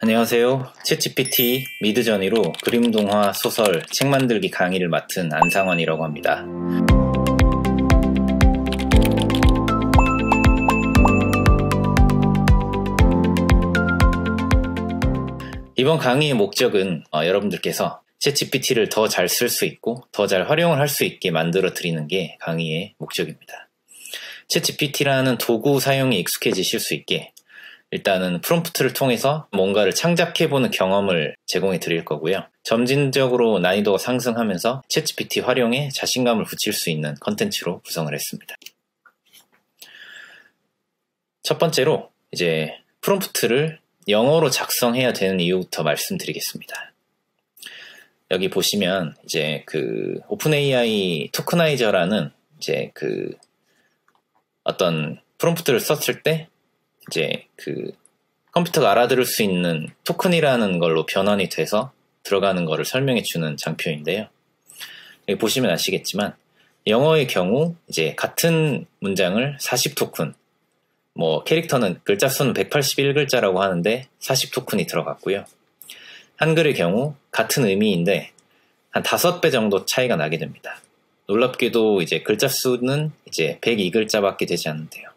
안녕하세요. 챗GPT 미드저니로 그림 동화, 소설, 책 만들기 강의를 맡은 안상원이라고 합니다. 이번 강의의 목적은 여러분들께서 챗GPT를 더 잘 쓸 수 있고 더 잘 활용을 할 수 있게 만들어 드리는 게 강의의 목적입니다. 챗GPT라는 도구 사용에 익숙해지실 수 있게 일단은 프롬프트를 통해서 뭔가를 창작해보는 경험을 제공해 드릴 거고요. 점진적으로 난이도가 상승하면서 챗GPT 활용에 자신감을 붙일 수 있는 컨텐츠로 구성을 했습니다. 첫 번째로 이제 프롬프트를 영어로 작성해야 되는 이유부터 말씀드리겠습니다. 여기 보시면 이제 그 오픈AI 토크나이저라는 이제 그 어떤 프롬프트를 썼을 때 이제 그 컴퓨터가 알아들을 수 있는 토큰이라는 걸로 변환이 돼서 들어가는 거를 설명해 주는 장표인데요. 여기 보시면 아시겠지만 영어의 경우 이제 같은 문장을 40토큰, 뭐 캐릭터는 글자 수는 181글자라고 하는데 40토큰이 들어갔고요. 한글의 경우 같은 의미인데 한 5배 정도 차이가 나게 됩니다. 놀랍게도 이제 글자 수는 이제 102글자밖에 되지 않는데요.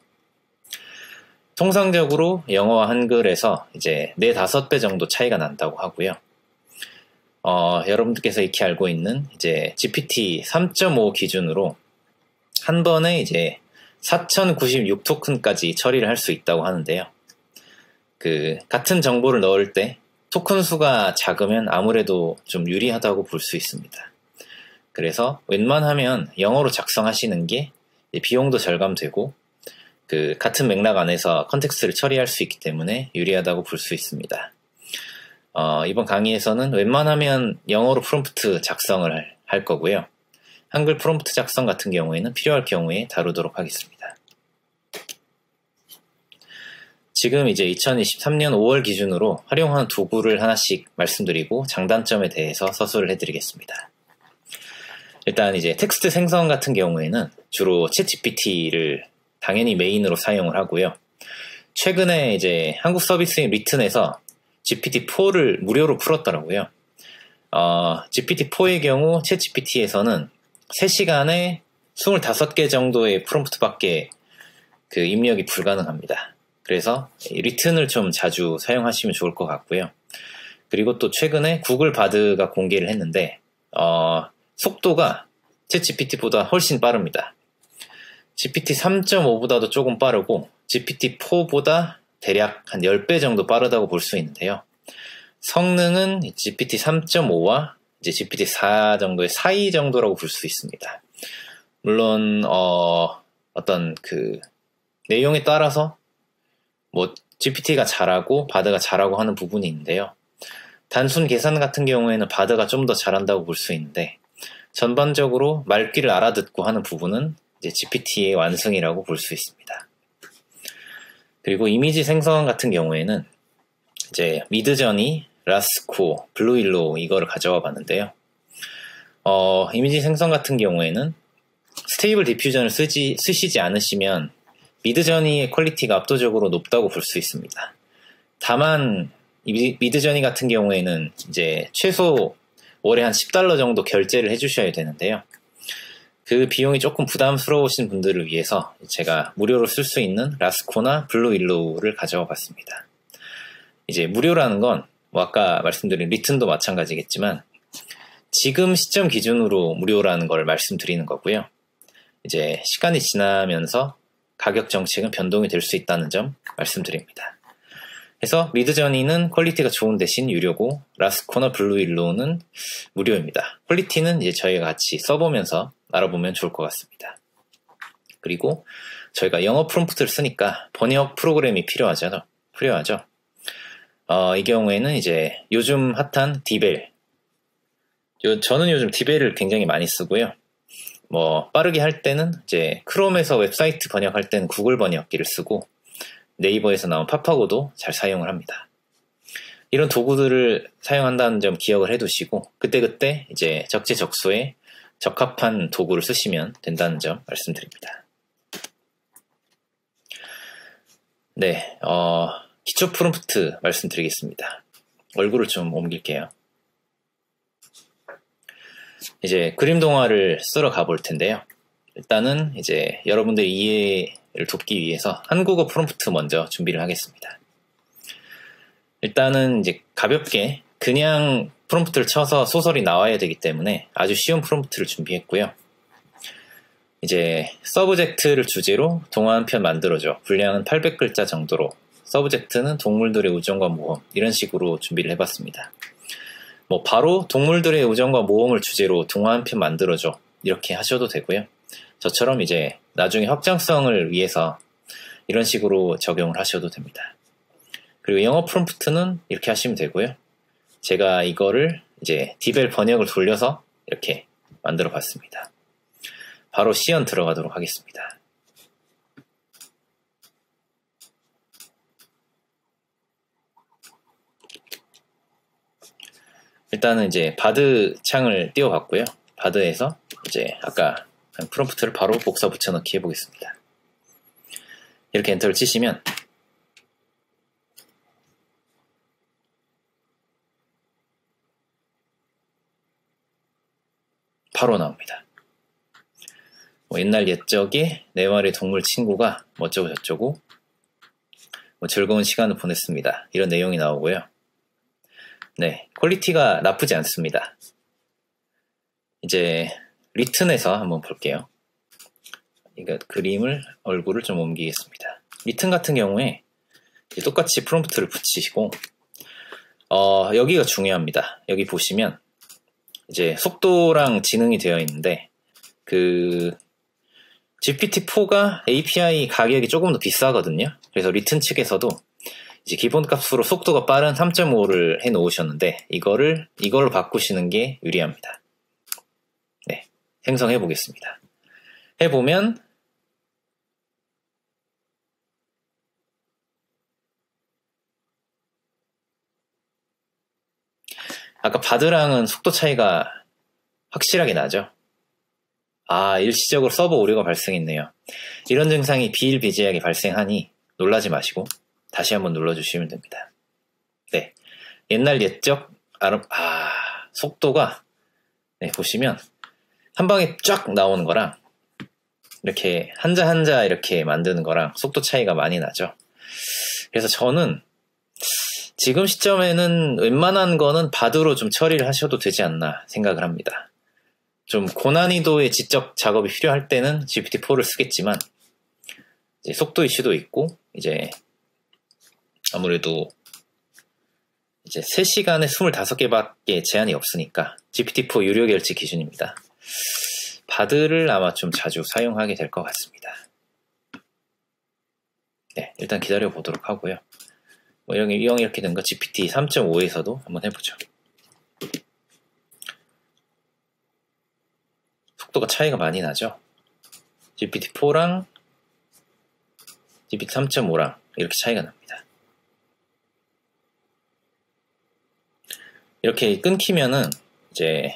통상적으로 영어와 한글에서 이제 4-5배 정도 차이가 난다고 하고요. 여러분들께서 익히 알고 있는 이제 GPT 3.5 기준으로 한 번에 이제 4096토큰까지 처리를 할 수 있다고 하는데요. 그 같은 정보를 넣을 때 토큰 수가 작으면 아무래도 좀 유리하다고 볼 수 있습니다. 그래서 웬만하면 영어로 작성하시는 게 비용도 절감되고 그 같은 맥락 안에서 컨텍스트를 처리할 수 있기 때문에 유리하다고 볼 수 있습니다. 이번 강의에서는 웬만하면 영어로 프롬프트 작성을 할 거고요. 한글 프롬프트 작성 같은 경우에는 필요할 경우에 다루도록 하겠습니다. 지금 이제 2023년 5월 기준으로 활용하는 도구를 하나씩 말씀드리고 장단점에 대해서 서술을 해드리겠습니다. 일단 이제 텍스트 생성 같은 경우에는 주로 챗GPT를 당연히 메인으로 사용을 하고요. 최근에 이제 한국 서비스인 리튼에서 GPT-4를 무료로 풀었더라고요. GPT-4의 경우 챗GPT에서는 3시간에 25개 정도의 프롬프트밖에 그 입력이 불가능합니다. 그래서 리튼을 좀 자주 사용하시면 좋을 것 같고요. 그리고 또 최근에 구글 바드가 공개를 했는데 속도가 챗GPT보다 훨씬 빠릅니다. GPT 3.5보다도 조금 빠르고 GPT-4보다 대략 한 10배 정도 빠르다고 볼 수 있는데요. 성능은 GPT 3.5와 이제 GPT-4 정도의 사이 정도라고 볼 수 있습니다. 물론 어떤 그 내용에 따라서 뭐 GPT가 잘하고 바드가 잘하고 하는 부분이 있는데요. 단순 계산 같은 경우에는 바드가 좀 더 잘한다고 볼 수 있는데 전반적으로 말귀를 알아듣고 하는 부분은 이제 GPT의 완승이라고 볼 수 있습니다. 그리고 이미지 생성 같은 경우에는 이제 미드저니, 라스코, 블루윌로우 이거를 가져와 봤는데요. 이미지 생성 같은 경우에는 스테이블 디퓨전을 쓰시지 않으시면 미드저니의 퀄리티가 압도적으로 높다고 볼 수 있습니다. 다만 미드저니 같은 경우에는 이제 최소 월에 한 $10 정도 결제를 해주셔야 되는데요. 그 비용이 조금 부담스러우신 분들을 위해서 제가 무료로 쓸 수 있는 라스코나 블루윌로우를 가져와 봤습니다. 이제 무료라는 건 뭐 아까 말씀드린 리튼도 마찬가지겠지만 지금 시점 기준으로 무료라는 걸 말씀드리는 거고요. 이제 시간이 지나면서 가격 정책은 변동이 될 수 있다는 점 말씀드립니다. 그래서 미드저니는 퀄리티가 좋은 대신 유료고 라스코나 블루윌로우는 무료입니다. 퀄리티는 이제 저희가 같이 써보면서 알아보면 좋을 것 같습니다. 그리고 저희가 영어 프롬프트를 쓰니까 번역 프로그램이 필요하죠. 이 경우에는 이제 요즘 핫한 디벨. 저는 요즘 디벨을 굉장히 많이 쓰고요. 뭐 빠르게 할 때는 이제 크롬에서 웹사이트 번역할 때는 구글 번역기를 쓰고 네이버에서 나온 파파고도 잘 사용을 합니다. 이런 도구들을 사용한다는 점 기억을 해두시고 그때그때 이제 적재적소에 적합한 도구를 쓰시면 된다는 점 말씀드립니다. 네, 기초 프롬프트 말씀드리겠습니다. 얼굴을 좀 옮길게요. 이제 그림 동화를 쓰러 가볼 텐데요. 일단은 이제 여러분들의 이해를 돕기 위해서 한국어 프롬프트 먼저 준비를 하겠습니다. 일단은 이제 가볍게 그냥 프롬프트를 쳐서 소설이 나와야 되기 때문에 아주 쉬운 프롬프트를 준비했고요. 이제 서브젝트를 주제로 동화 한 편 만들어줘. 분량은 800글자 정도로, 서브젝트는 동물들의 우정과 모험, 이런 식으로 준비를 해봤습니다. 뭐 바로 동물들의 우정과 모험을 주제로 동화 한 편 만들어줘, 이렇게 하셔도 되고요. 저처럼 이제 나중에 확장성을 위해서 이런 식으로 적용을 하셔도 됩니다. 그리고 영어 프롬프트는 이렇게 하시면 되고요. 제가 이거를 이제 디벨 번역을 돌려서 이렇게 만들어 봤습니다. 바로 시연 들어가도록 하겠습니다. 일단은 이제 바드 창을 띄워봤고요. 바드에서 이제 아까 프롬프트를 바로 복사 붙여넣기 해보겠습니다. 이렇게 엔터를 치시면 바로 나옵니다. 뭐 옛날 옛적에 네 마리의 동물 친구가 어쩌고 저쩌고 뭐 즐거운 시간을 보냈습니다. 이런 내용이 나오고요. 네, 퀄리티가 나쁘지 않습니다. 이제 리튼에서 한번 볼게요. 그러니까 그림을 얼굴을 좀 옮기겠습니다. 리튼 같은 경우에 똑같이 프롬프트를 붙이시고 여기가 중요합니다. 여기 보시면 이제 속도랑 지능이 되어 있는데 그 GPT-4가 API 가격이 조금 더 비싸거든요. 그래서 리튼 측에서도 이제 기본값으로 속도가 빠른 3.5를 해 놓으셨는데 이걸로 바꾸시는 게 유리합니다. 네, 생성해 보겠습니다. 해보면 아까 바드랑은 속도 차이가 확실하게 나죠. 일시적으로 서버 오류가 발생했네요. 이런 증상이 비일비재하게 발생하니 놀라지 마시고 다시 한번 눌러주시면 됩니다. 네, 옛날 옛적 속도가 네, 보시면 한 방에 쫙 나오는 거랑 이렇게 한자 한자 이렇게 만드는 거랑 속도 차이가 많이 나죠. 그래서 저는 지금 시점에는 웬만한 거는 바드로 좀 처리를 하셔도 되지 않나 생각을 합니다. 좀 고난이도의 지적 작업이 필요할 때는 GPT-4를 쓰겠지만 이제 속도 이슈도 있고 이제 아무래도 이제 3시간에 25개밖에 제한이 없으니까 GPT-4 유료 결제 기준입니다. 바드를 아마 좀 자주 사용하게 될 것 같습니다. 네, 일단 기다려 보도록 하고요. 뭐 이렇게 된 거 GPT 3.5에서도 한번 해보죠. 속도가 차이가 많이 나죠. GPT-4랑 GPT 3.5랑 이렇게 차이가 납니다. 이렇게 끊기면은 이제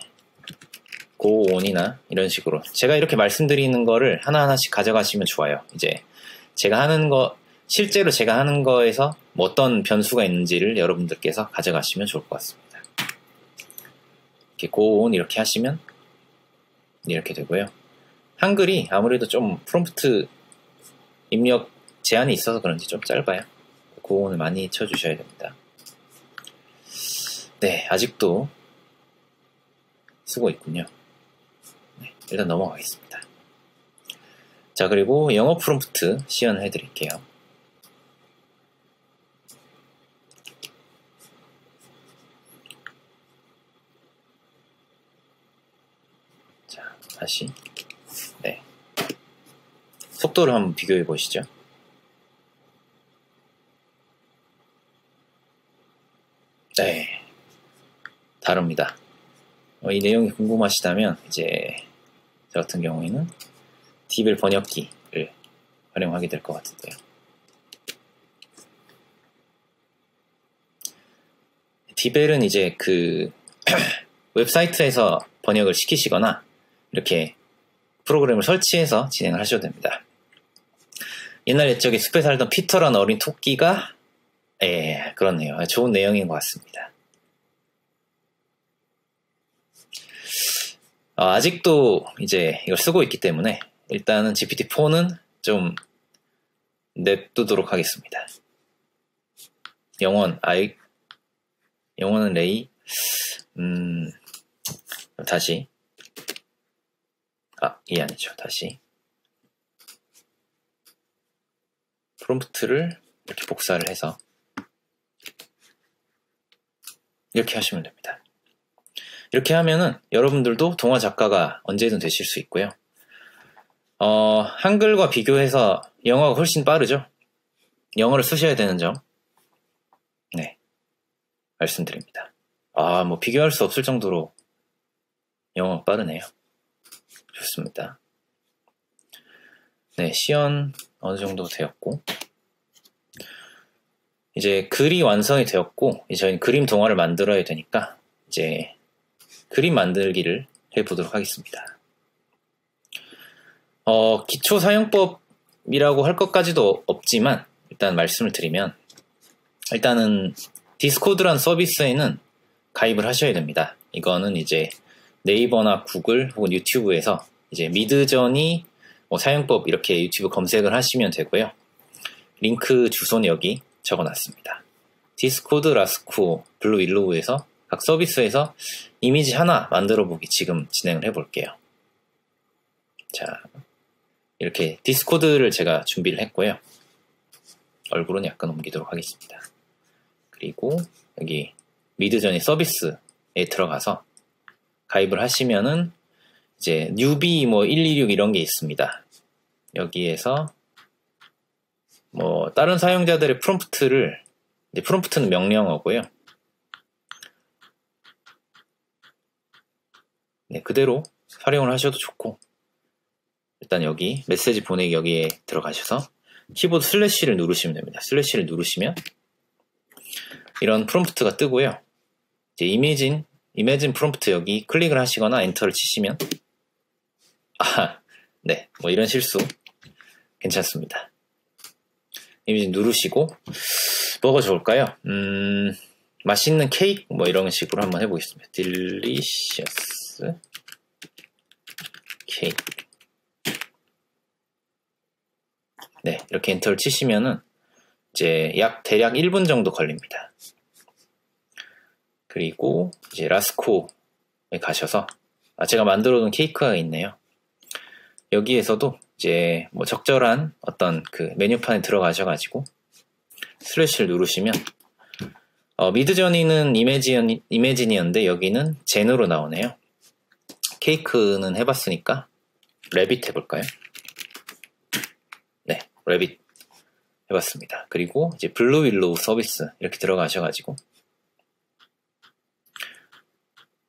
고온이나 이런 식으로 제가 이렇게 말씀드리는 거를 하나하나씩 가져가시면 좋아요. 이제 제가 하는 거 실제로 제가 하는 거에서 뭐 어떤 변수가 있는지를 여러분들께서 가져가시면 좋을 것 같습니다. 이렇게 고온 이렇게 하시면 이렇게 되고요. 한글이 아무래도 좀 프롬프트 입력 제한이 있어서 그런지 좀 짧아요. 고온을 많이 쳐주셔야 됩니다. 네, 아직도 쓰고 있군요. 네, 일단 넘어가겠습니다. 자, 그리고 영어 프롬프트 시연해 드릴게요. 자, 다시. 네. 속도를 한번 비교해 보시죠. 네. 다릅니다. 이 내용이 궁금하시다면 이제 저 같은 경우에는 디벨 번역기를 활용하게 될 것 같은데요. 디벨은 이제 그 웹사이트에서 번역을 시키시거나 이렇게 프로그램을 설치해서 진행을 하셔도 됩니다. 옛날 옛적에 숲에 살던 피터라는 어린 토끼가 그렇네요. 좋은 내용인 것 같습니다. 아직도 이제 이걸 쓰고 있기 때문에 일단은 GPT-4는 좀 냅두도록 하겠습니다. 영어는 레이. 다시. 이게 아니죠. 다시. 프롬프트를 이렇게 복사를 해서 이렇게 하시면 됩니다. 이렇게 하면은 여러분들도 동화 작가가 언제든 되실 수 있고요. 한글과 비교해서 영어가 훨씬 빠르죠. 영어를 쓰셔야 되는 점, 네, 말씀드립니다. 뭐 비교할 수 없을 정도로 영어가 빠르네요. 좋습니다. 네, 시연 어느 정도 되었고, 이제 글이 완성이 되었고, 이제 저희는 그림 동화를 만들어야 되니까 이제 그림 만들기를 해보도록 하겠습니다. 기초 사용법이라고 할 것까지도 없지만 일단 말씀을 드리면, 일단은 디스코드란 서비스에는 가입을 하셔야 됩니다. 이거는 이제 네이버나 구글 혹은 유튜브에서 이제 미드저니 사용법 이렇게 유튜브 검색을 하시면 되고요. 링크 주소는 여기 적어놨습니다. 디스코드, 라스코, 블루윌로우에서 각 서비스에서 이미지 하나 만들어 보기 지금 진행을 해볼게요. 자, 이렇게 디스코드를 제가 준비를 했고요. 얼굴은 약간 옮기도록 하겠습니다. 그리고 여기 미드저니 서비스에 들어가서 가입을 하시면은 이제 뉴비 126 이런 게 있습니다. 여기에서 다른 사용자들의 프롬프트를, 이제 프롬프트는 명령어고요. 네, 그대로 활용을 하셔도 좋고, 일단 여기 메시지 보내기 여기에 들어가셔서 키보드 슬래시를 누르시면 됩니다. 슬래시를 누르시면 이런 프롬프트가 뜨고요. 이제 이매진 프롬프트 여기 클릭을 하시거나 엔터를 치시면 네, 이런 실수 괜찮습니다. 이미지 누르시고 뭐가 좋을까요? 맛있는 케이크 이런 식으로 한번 해보겠습니다. delicious 케이크. 네, 이렇게 엔터를 치시면은 이제 대략 1분 정도 걸립니다. 그리고 이제 라스코에 가셔서 제가 만들어 놓은 케이크가 있네요. 여기에서도 이제 적절한 어떤 그 메뉴판에 들어가셔가지고 슬래시를 누르시면 미드저니는 이매진이었는데 여기는 젠으로 나오네요. 케이크는 해봤으니까 래빗 해볼까요? 네, 래빗 해봤습니다. 그리고 이제 블루윌로우 서비스 이렇게 들어가셔가지고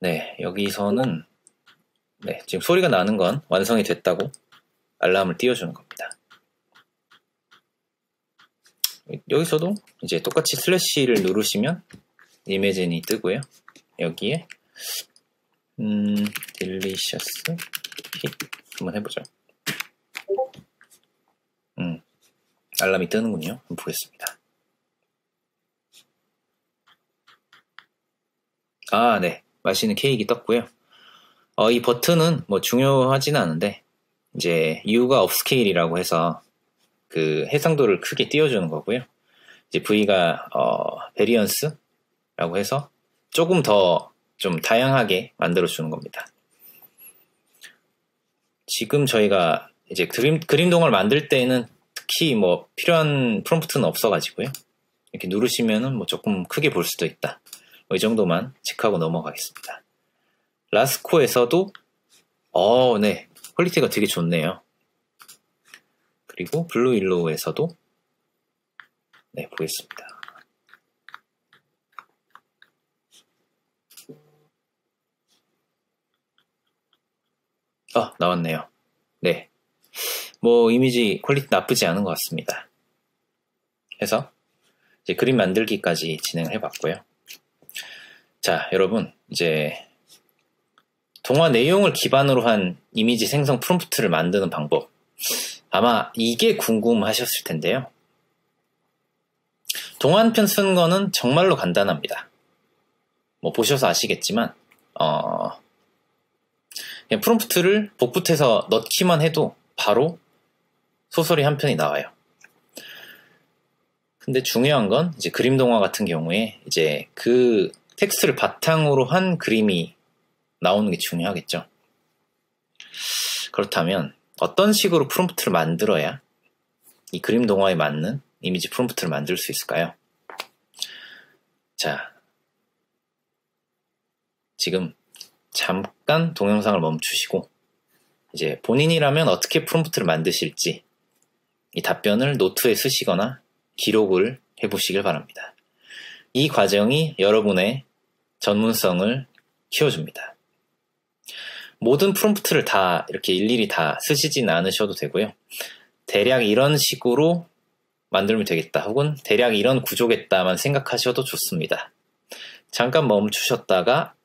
네, 여기서는 네, 지금 소리가 나는 건 완성이 됐다고 알람을 띄워주는 겁니다. 여기서도 이제 똑같이 슬래시를 누르시면 이미진이 뜨고요. 여기에 delicious cake 한번 해보죠. 알람이 뜨는군요. 한번 보겠습니다. 네, 맛있는 케이크 떴고요. 이 버튼은 중요하지는 않은데 이제 U가 업스케일이라고 해서 그 해상도를 크게 띄워주는 거고요. 이제 V가 베리언스라고 해서 조금 더 좀 다양하게 만들어주는 겁니다. 지금 저희가 이제 그림 동화를 만들 때는 특히 필요한 프롬프트는 없어가지고요. 이렇게 누르시면은 조금 크게 볼 수도 있다. 이 정도만 체크하고 넘어가겠습니다. 라스코에서도 네, 퀄리티가 되게 좋네요. 그리고 블루윌로우에서도 네, 보겠습니다. 나왔네요. 네, 이미지 퀄리티 나쁘지 않은 것 같습니다. 해서 이제 그림 만들기까지 진행을 해봤고요. 자, 여러분, 이제 동화 내용을 기반으로 한 이미지 생성 프롬프트를 만드는 방법, 아마 이게 궁금하셨을 텐데요. 동화 한 편 쓰는 거는 정말로 간단합니다. 보셔서 아시겠지만 그냥 프롬프트를 복붙해서 넣기만 해도 바로 소설이 한 편이 나와요. 근데 중요한 건 이제 그림 동화 같은 경우에 이제 그 텍스트를 바탕으로 한 그림이 나오는 게 중요하겠죠. 그렇다면 어떤 식으로 프롬프트를 만들어야 이 그림 동화에 맞는 이미지 프롬프트를 만들 수 있을까요? 자, 지금 잠깐 동영상을 멈추시고 이제 본인이라면 어떻게 프롬프트를 만드실지 이 답변을 노트에 쓰시거나 기록을 해보시길 바랍니다. 이 과정이 여러분의 전문성을 키워줍니다. 모든 프롬프트를 다 이렇게 일일이 다 쓰시진 않으셔도 되고요. 대략 이런 식으로 만들면 되겠다 혹은 대략 이런 구조겠다만 생각하셔도 좋습니다. 잠깐 멈추셨다가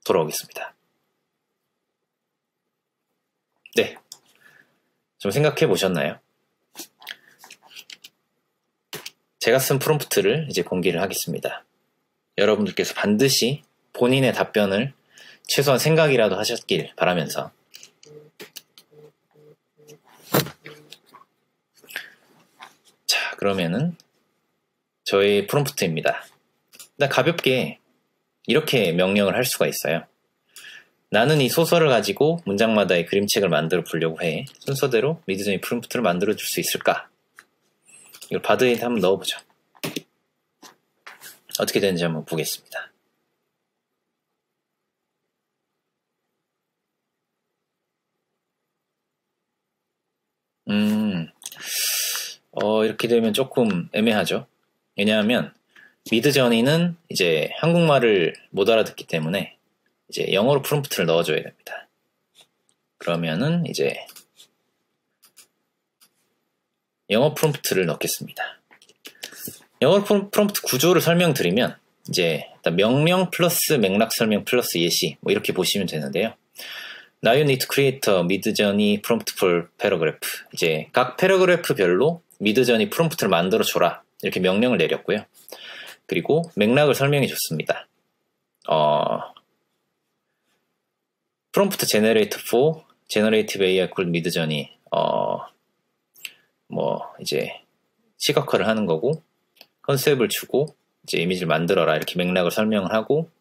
돌아오겠습니다. 네, 좀 생각해 보셨나요? 제가 쓴 프롬프트를 이제 공개를 하겠습니다. 여러분들께서 반드시 본인의 답변을 최소한 생각이라도 하셨길 바라면서 자, 그러면은 저의 프롬프트입니다. 일단 가볍게 이렇게 명령을 할 수가 있어요. 나는 이 소설을 가지고 문장마다의 그림책을 만들어 보려고 해. 순서대로 미드저니 프롬프트를 만들어 줄 수 있을까? 이걸 바드에 한번 넣어보죠. 어떻게 되는지 한번 보겠습니다. 이렇게 되면 조금 애매하죠. 왜냐하면 미드저니는 이제 한국말을 못 알아듣기 때문에 이제 영어로 프롬프트를 넣어줘야 됩니다. 그러면은 이제 영어 프롬프트를 넣겠습니다. 영어 프롬프트 구조를 설명드리면 이제 일단 명령 플러스 맥락 설명 플러스 예시 뭐 이렇게 보시면 되는데요. Now you need to create a Midjourney prompt for paragraph. 이제 각 패러그래프별로 미드저니 프롬프트를 만들어 줘라 이렇게 명령을 내렸고요. 그리고 맥락을 설명해 줬습니다. 프롬프트 generate for generative AI called Midjourney. 뭐 이제 시각화를 하는 거고 컨셉을 주고 이제 이미지를 만들어라 이렇게 맥락을 설명을 하고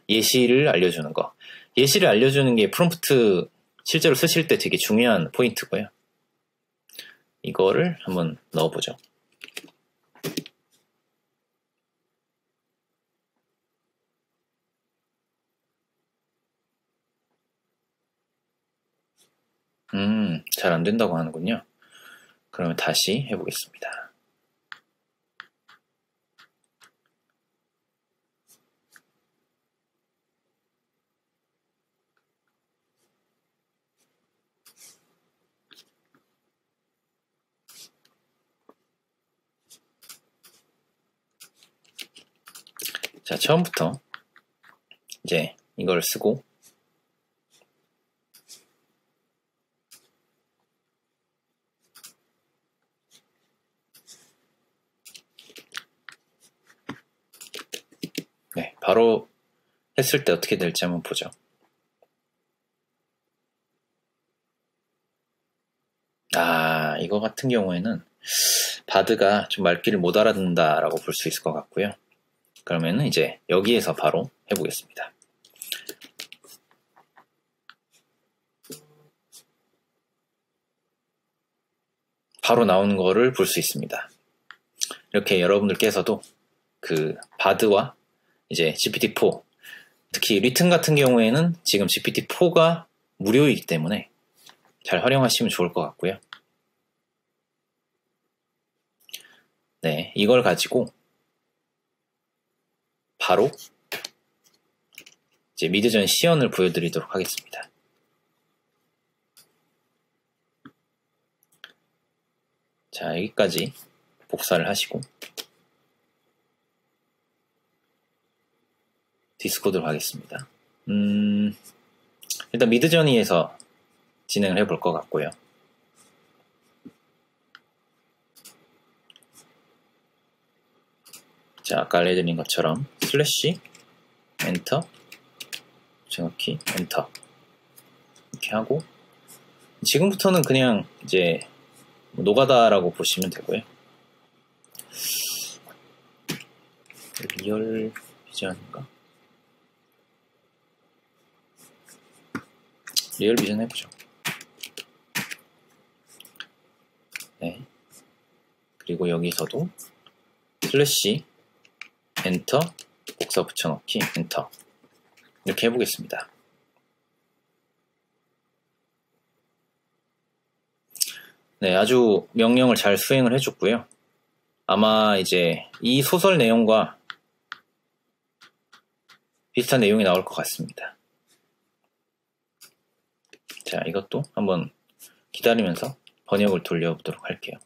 예시를 알려주는 거. 예시를 알려주는 게 프롬프트 실제로 쓰실 때 되게 중요한 포인트고요. 이거를 한번 넣어보죠. 잘 안 된다고 하는군요. 그러면 다시 해보겠습니다. 자, 처음부터 이제 이걸 쓰고 네, 바로 했을 때 어떻게 될지 한번 보죠. 이거 같은 경우에는 바드가 좀 말귀를 못 알아듣는다라고 볼 수 있을 것 같고요. 그러면은 이제 여기에서 바로 해보겠습니다. 바로 나오는 거를 볼 수 있습니다. 이렇게 여러분들께서도 그 바드와 이제 GPT-4 특히 리튼 같은 경우에는 지금 GPT-4가 무료이기 때문에 잘 활용하시면 좋을 것 같고요. 네, 이걸 가지고 바로 이제 미드저니 시연을 보여드리도록 하겠습니다. 자, 여기까지 복사를 하시고 디스코드로 가겠습니다. 일단 미드저니에서 진행을 해볼 것 같고요. 자, 아까 알려드린 것처럼 슬래시 엔터 정확히 엔터 이렇게 하고, 지금부터는 그냥 이제 노가다라고 보시면 되고요. 리얼 비전인가? 리얼 비전 해보죠. 네. 그리고 여기서도 슬래시 엔터 복사 붙여넣기 엔터 이렇게 해보겠습니다. 네, 아주 명령을 잘 수행을 해줬고요. 아마 이제 이 소설 내용과 비슷한 내용이 나올 것 같습니다. 자, 이것도 한번 기다리면서 번역을 돌려보도록 할게요.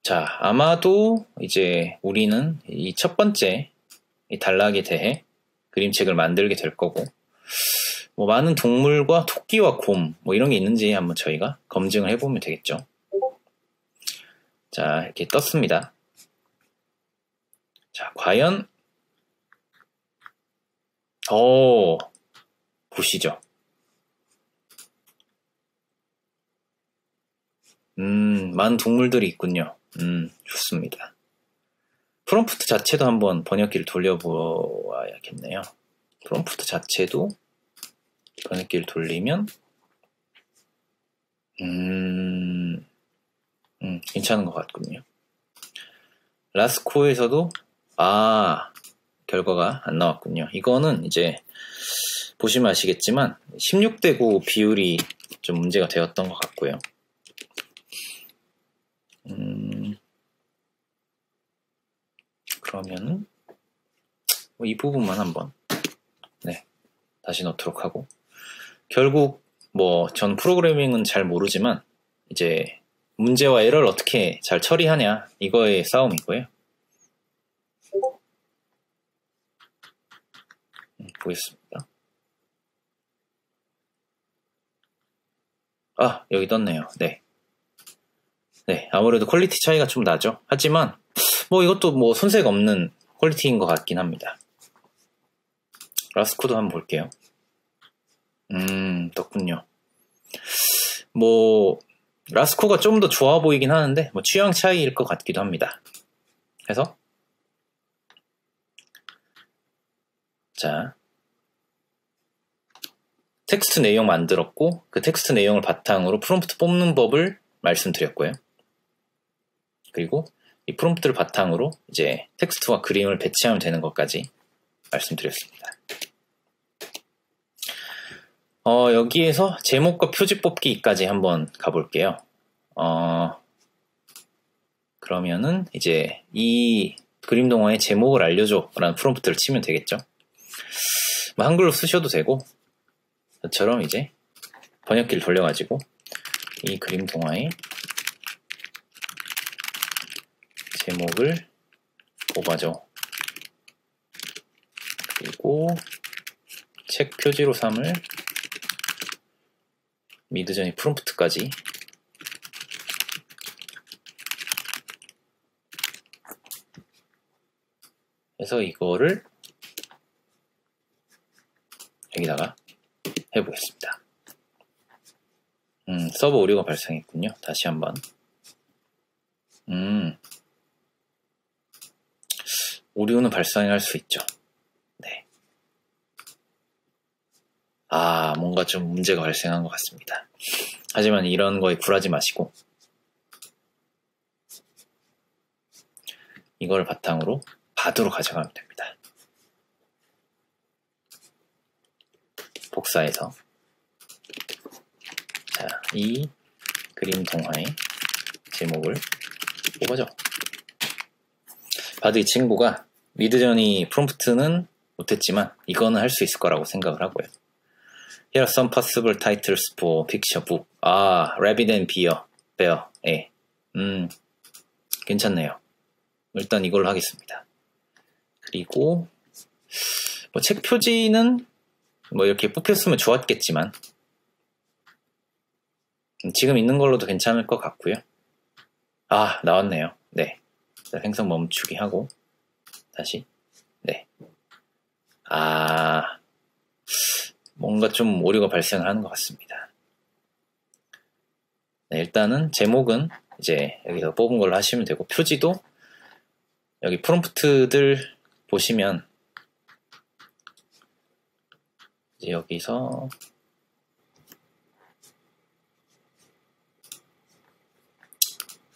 자, 아마도 이제 우리는 이 첫 번째 이 단락에 대해 그림책을 만들게 될 거고, 뭐 많은 동물과 토끼와 곰 뭐 이런 게 있는지 한번 저희가 검증을 해보면 되겠죠. 자, 이렇게 떴습니다. 자, 과연 보시죠. 많은 동물들이 있군요. 좋습니다. 프롬프트 자체도 한번 번역기를 돌려보아야겠네요. 프롬프트 자체도 번역기를 돌리면 괜찮은 것 같군요. 라스코에서도 결과가 안 나왔군요. 이거는 이제 보시면 아시겠지만 16대 9 비율이 좀 문제가 되었던 것 같고요. 그러면은 이 부분만 한번 다시 넣도록 하고, 결국 뭐 전 프로그래밍은 잘 모르지만 이제 문제와 에러를 어떻게 잘 처리하냐 이거의 싸움이고요. 보겠습니다. 여기 떴네요. 네, 아무래도 퀄리티 차이가 좀 나죠. 하지만 뭐 이것도 뭐 손색 없는 퀄리티인 것 같긴 합니다. 라스코도 한번 볼게요. 떴군요. 뭐 라스코가 좀 더 좋아 보이긴 하는데 뭐 취향 차이일 것 같기도 합니다. 그래서 자, 텍스트 내용 만들었고, 그 텍스트 내용을 바탕으로 프롬프트 뽑는 법을 말씀드렸고요. 그리고 이 프롬프트를 바탕으로 이제 텍스트와 그림을 배치하면 되는 것까지 말씀드렸습니다. 여기에서 제목과 표지 뽑기까지 한번 가볼게요. 그러면은 이제 이 그림 동화의 제목을 알려줘 라는 프롬프트를 치면 되겠죠. 뭐 한글로 쓰셔도 되고, 저처럼 이제 번역기를 돌려가지고 이 그림 동화의 제목을 뽑아줘. 그리고 책 표지로 삼을 미드저니 프롬프트까지 해서 이거를 여기다가 해보겠습니다. 서버 오류가 발생했군요. 다시 한번. 오류는 발생할 수 있죠. 네. 뭔가 좀 문제가 발생한 것 같습니다. 하지만 이런 거에 굴하지 마시고 이걸 바탕으로 바드로 가져가면 됩니다. 복사해서 자, 이 그림 동화의 제목을 뽑아줘. 바드 이 친구가 미드저니 프롬프트는 못했지만 이거는 할 수 있을 거라고 생각을 하고요. Here are some possible titles for picture book. Rabbit and Bear. 예. 괜찮네요. 일단 이걸로 하겠습니다. 그리고 뭐 책 표지는 뭐 이렇게 뽑혔으면 좋았겠지만 지금 있는 걸로도 괜찮을 것 같고요. 나왔네요. 네. 생성 멈추기 하고 다시 뭔가 좀 오류가 발생을 하는 것 같습니다. 네, 일단은 제목은 이제 여기서 뽑은 걸로 하시면 되고, 표지도 여기 프롬프트들 보시면 이제 여기서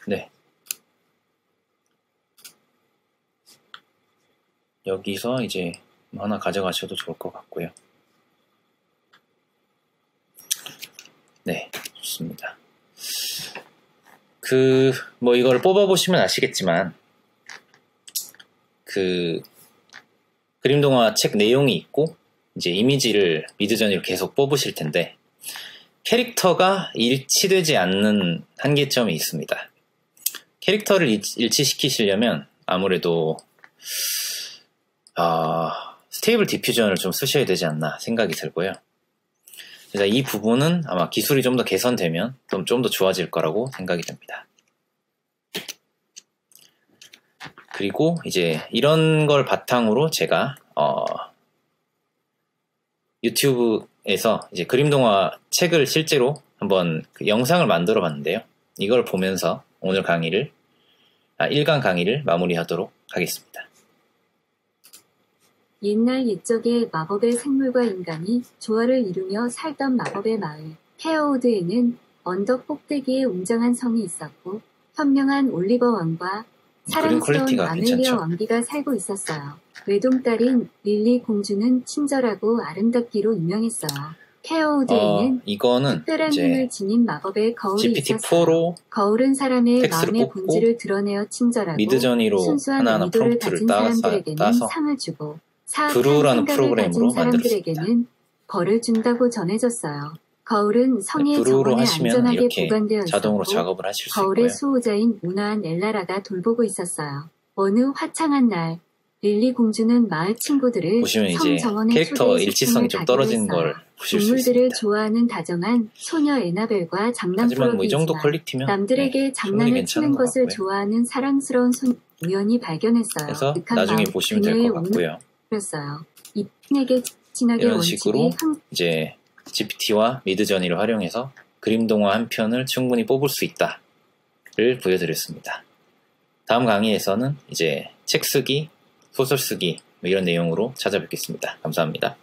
네, 여기서 이제 하나 가져가셔도 좋을 것 같고요. 네, 좋습니다. 뭐 이걸 뽑아보시면 아시겠지만, 그림 동화 책 내용이 있고, 이제 이미지를 미드저니로 계속 뽑으실 텐데, 캐릭터가 일치되지 않는 한계점이 있습니다. 캐릭터를 일치시키시려면 아무래도 스테이블 디퓨전을 좀 쓰셔야 되지 않나 생각이 들고요. 그래서 이 부분은 아마 기술이 좀 더 개선되면 좀 더 좋아질 거라고 생각이 됩니다. 그리고 이제 이런 걸 바탕으로 제가 유튜브에서 이제 그림 동화 책을 실제로 한번 영상을 만들어 봤는데요. 이걸 보면서 오늘 1강 강의를 마무리하도록 하겠습니다. 옛날 옛적에 마법의 생물과 인간이 조화를 이루며 살던 마법의 마을 페어우드에는 언덕 꼭대기에 웅장한 성이 있었고, 현명한 올리버 왕과 사랑스러운 아멜리아 왕비가 살고 있었어요. 외동딸인 릴리 공주는 친절하고 아름답기로 유명했어요. 페어우드에는 특별한 힘을 지닌 마법의 거울이 있었어요. 거울은 사람의 마음의 본질을 드러내어 친절하고 순수한 의도를 가진 사람들에게는 상을 주고, 브루라는 프로그램으로 만들었습니다. 벌을 준다고 전해졌어요. 거울은 성의 정원에 안전하게 보관되어 자동으로 있었고, 작업을 하실 수 거울의 있고요. 수호자인 무나한 엘라라가 돌보고 있었어요. 어느 화창한 날, 릴리 공주는 마을 친구들을 성 정원에 캐릭터 일치성이 좀 떨어지는 걸 보실 수 있습니다. 동물들을 좋아하는 다정한 소녀 에나벨과 장난꾸러기 이 정도 퀄리티면 남들에게 장난을 치는 것을 좋아하는 사랑스러운 소녀 우연히 발견했어요. 그래서 나중에 보시면 될 것 같고요. 이 팬에게 친하게 이런 식으로 이제 GPT와 미드저니를 활용해서 그림 동화 한 편을 충분히 뽑을 수 있다를 보여드렸습니다. 다음 강의에서는 이제 책 쓰기, 소설 쓰기 이런 내용으로 찾아뵙겠습니다. 감사합니다.